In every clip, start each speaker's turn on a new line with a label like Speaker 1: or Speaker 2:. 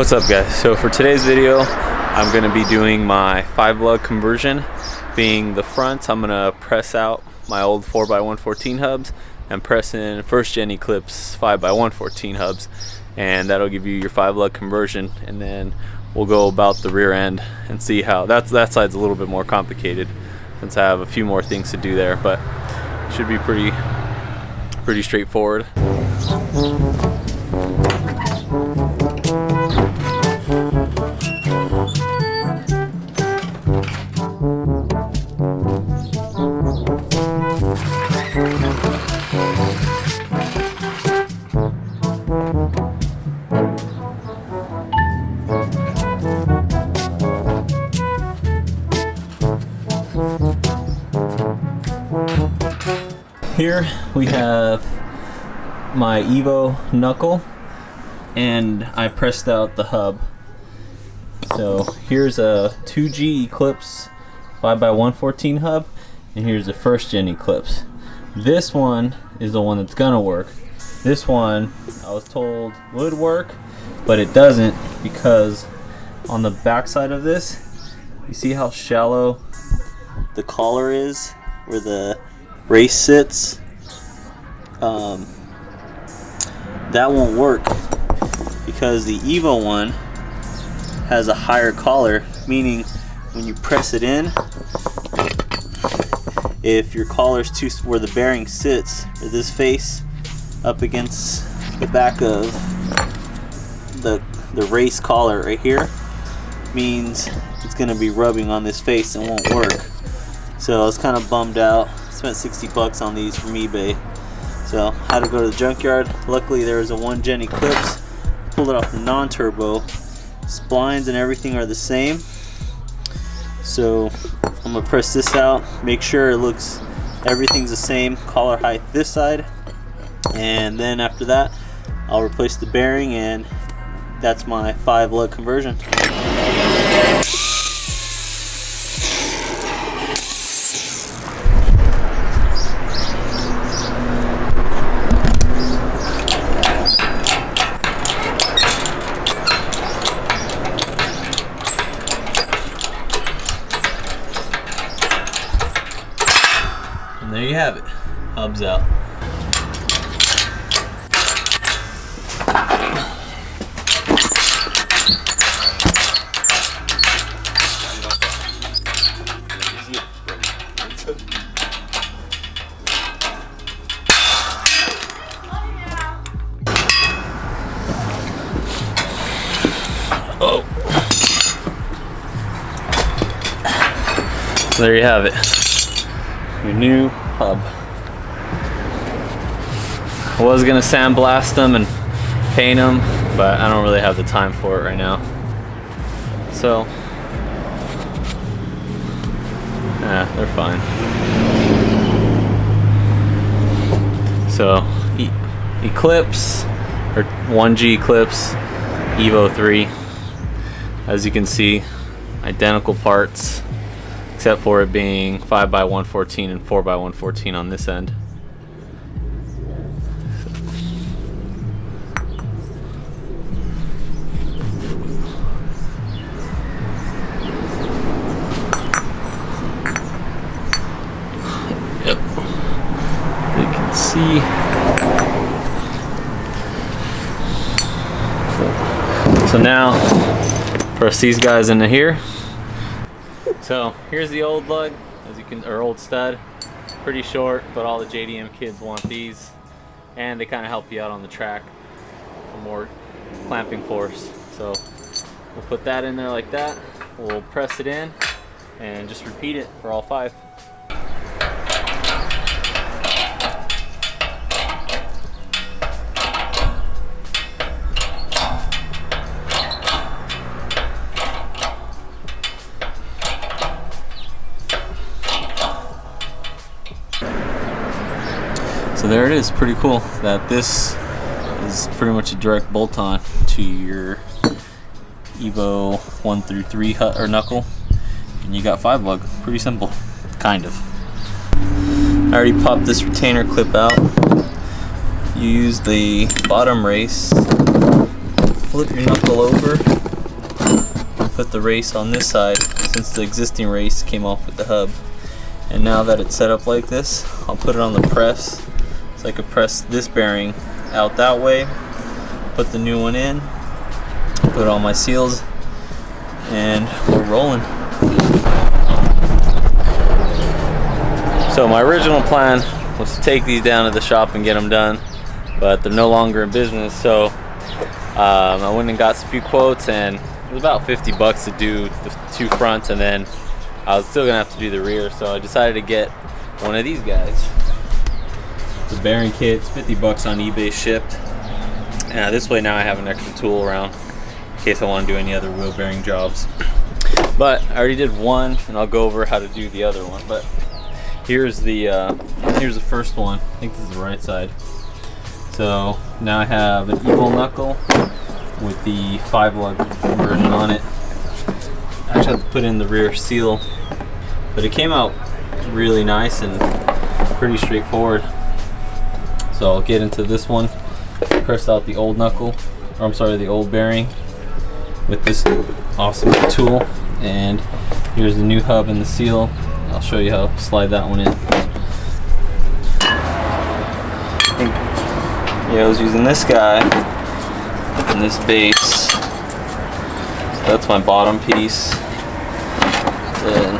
Speaker 1: What's up guys? So for today's video I'm going to be doing my 5 lug conversion. Being the front, I'm going to press out my old 4x114 hubs and press in first gen Eclipse 5x114 hubs, and that'll give you your 5 lug conversion. And then we'll go about the rear end and see how that side's a little bit more complicated since I have a few more things to do there, but it should be pretty straightforward. Here we have my Evo knuckle, and I pressed out the hub. So here's a 2G Eclipse 5x114 hub, and here's the first gen Eclipse. This one is the one that's gonna work. This one I was told would work, but it doesn't, because on the back side of this, you see how shallow the collar is where the race sits? That won't work because the Evo one has a higher collar, meaning when you press it in, if your collar's too where the bearing sits, or this face up against the back of the race collar right here, means it's going to be rubbing on this face and won't work. So I was kind of bummed out. Spent 60 bucks on these from eBay. So I had to go to the junkyard. Luckily there was a 1 gen Eclipse. Pulled it off the non-turbo. Splines and everything are the same. So I'm gonna press this out, make sure everything's the same collar height this side, and then after that I'll replace the bearing, and that's my 5 lug conversion. And there you have it, hubs out. Oh. So there you have it, your new hub. I was gonna sandblast them and paint them, but I don't really have the time for it right now. So, yeah, they're fine. So, Eclipse, or 1G Eclipse, Evo 3. As you can see, identical parts, except for it being 5x114 and 4x114 on this end. Yep. You can see. So now, press these guys into here. So here's the old lug, or old stud. Pretty short, but all the JDM kids want these, and they kind of help you out on the track for more clamping force. So we'll put that in there like that. We'll press it in and just repeat it for all 5. So there it is, pretty cool that this is pretty much a direct bolt-on to your Evo 1 through 3 or knuckle, and you got 5 lug. Pretty simple, kind of. I already popped this retainer clip out. You use the bottom race flip your knuckle over and put the race on this side, since the existing race came off with the hub. And now that it's set up like this, I'll put it on the press, so I could press this bearing out that way, put the new one in, put all my seals, and we're rolling. So my original plan was to take these down to the shop and get them done, but they're no longer in business, so I went and got a few quotes, and it was about 50 bucks to do the two fronts, and then I was still gonna have to do the rear, so I decided to get one of these guys. The bearing kit, it's 50 bucks on eBay shipped. This way now I have an extra tool around in case I want to do any other wheel bearing jobs. But I already did one, and I'll go over how to do the other one. But here's the first one. I think this is the right side. So now I have an Evo knuckle with the 5 lug conversion on it. I actually have to put in the rear seal, but it came out really nice and pretty straightforward. So I'll get into this one, press out the old knuckle, or I'm sorry, the old bearing with this awesome tool, and here's the new hub and the seal. I'll show you how to slide that one in. I was using this guy and this base, so that's my bottom piece. Then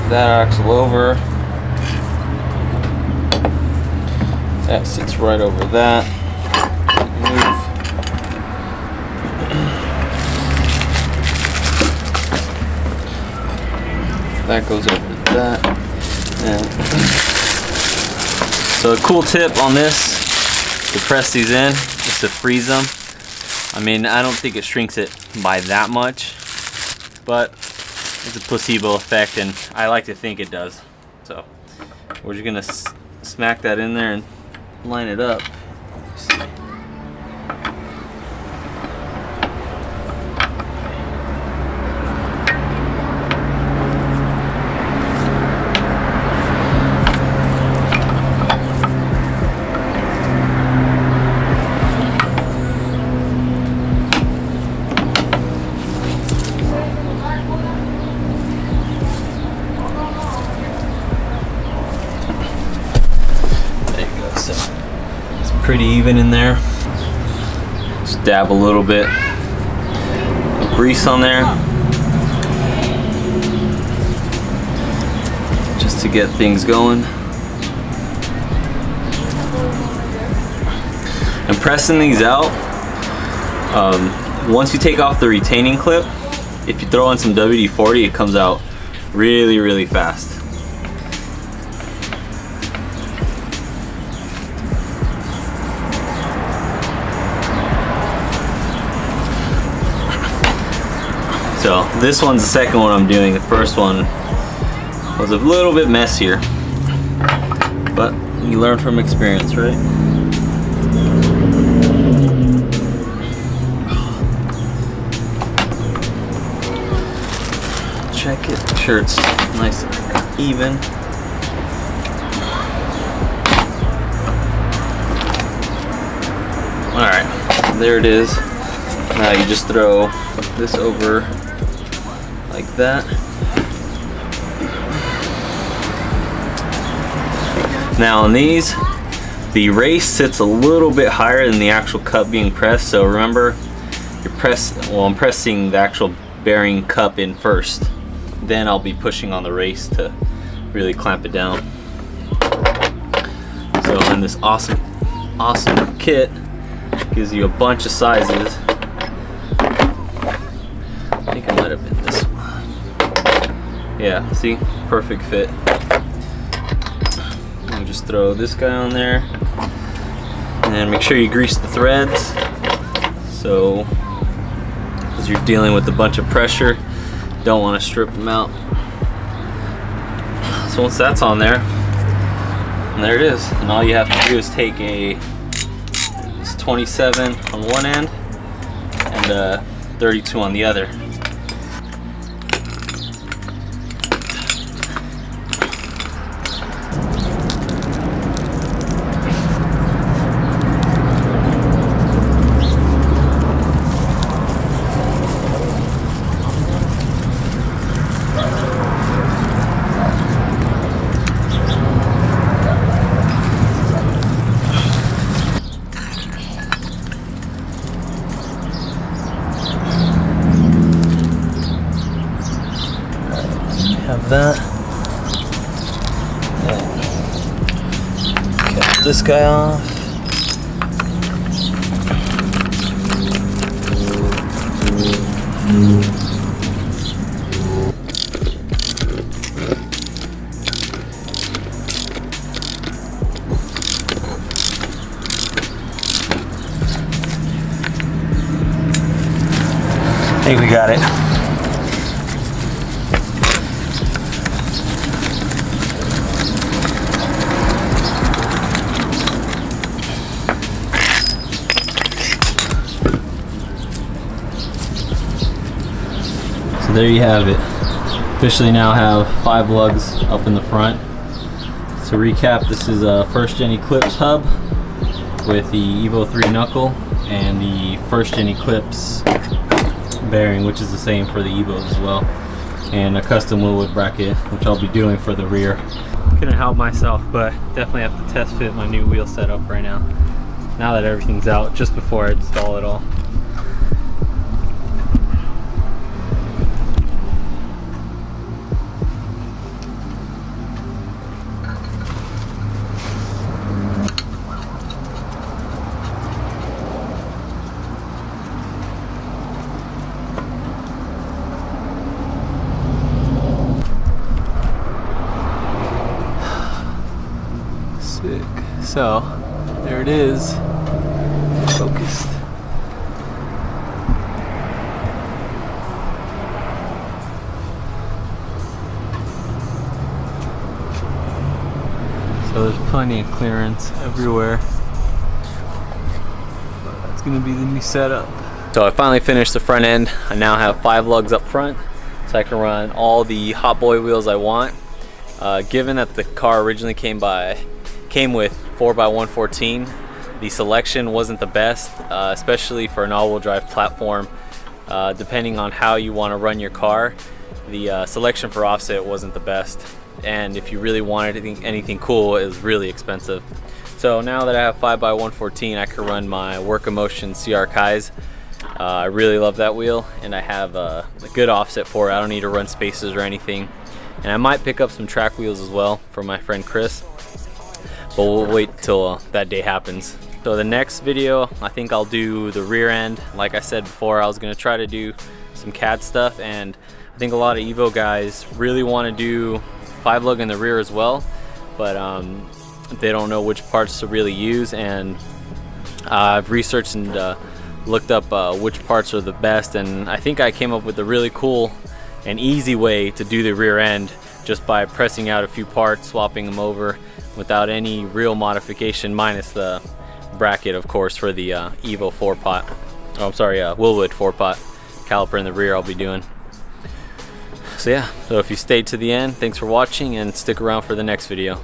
Speaker 1: that axle over, that sits right over that. Move. That goes over that. And so a cool tip on this to press these in is to freeze them. I mean, I don't think it shrinks it by that much, but it's a placebo effect, and I like to think it does. So we're just gonna smack that in there and line it up. Pretty even in there. Just dab a little bit of grease on there just to get things going. And pressing these out, once you take off the retaining clip, if you throw in some WD-40, it comes out really, really fast. So this one's the second one I'm doing. The first one was a little bit messier, but you learn from experience, right? Check it, make sure it's nice and even. Alright, there it is. Now you just throw this over like that. Now on these, the race sits a little bit higher than the actual cup being pressed, so remember, I'm pressing the actual bearing cup in first. Then I'll be pushing on the race to really clamp it down. So in this awesome kit, gives you a bunch of sizes. I think it might have been this one. Yeah, see? Perfect fit. And just throw this guy on there. And make sure you grease the threads. So, as you're dealing with a bunch of pressure, don't want to strip them out. So once that's on there, and there it is. And all you have to do is take this 27 on one end and 32 on the other. that. Cap this guy off. I think we got it. So there you have it. Officially now have 5 lugs up in the front. To recap, this is a first gen Eclipse hub with the Evo 3 knuckle and the first gen Eclipse bearing, which is the same for the Evos as well, and a custom wheelwood bracket, which I'll be doing for the rear. Couldn't help myself, but definitely have to test fit my new wheel setup right now that everything's out, just before I install it all. Sick. So there it is, focused. So there's plenty of clearance everywhere. That's gonna be the new setup. So I finally finished the front end. I now have 5 lugs up front, so I can run all the Hot Boy wheels I want. Given that the car originally came with 4x114, the selection wasn't the best, especially for an all-wheel drive platform. Depending on how you want to run your car, the selection for offset wasn't the best, and if you really wanted anything cool, it was really expensive. So now that I have 5x114, I can run my Work Emotion CR Kais. I really love that wheel, and I have a good offset for it. I don't need to run spacers or anything, and I might pick up some track wheels as well from my friend Chris, but we'll wait till that day happens. So the next video, I think I'll do the rear end. Like I said before, I was gonna try to do some CAD stuff, and I think a lot of Evo guys really want to do 5 lug in the rear as well, but they don't know which parts to really use, and I've researched and looked up which parts are the best, and I think I came up with a really cool and easy way to do the rear end, just by pressing out a few parts, swapping them over without any real modification, minus the bracket, of course, for the Evo 4-pot. Oh, I'm sorry, Wheelwood 4-pot caliper in the rear I'll be doing. So yeah, so if you stayed to the end, thanks for watching, and stick around for the next video.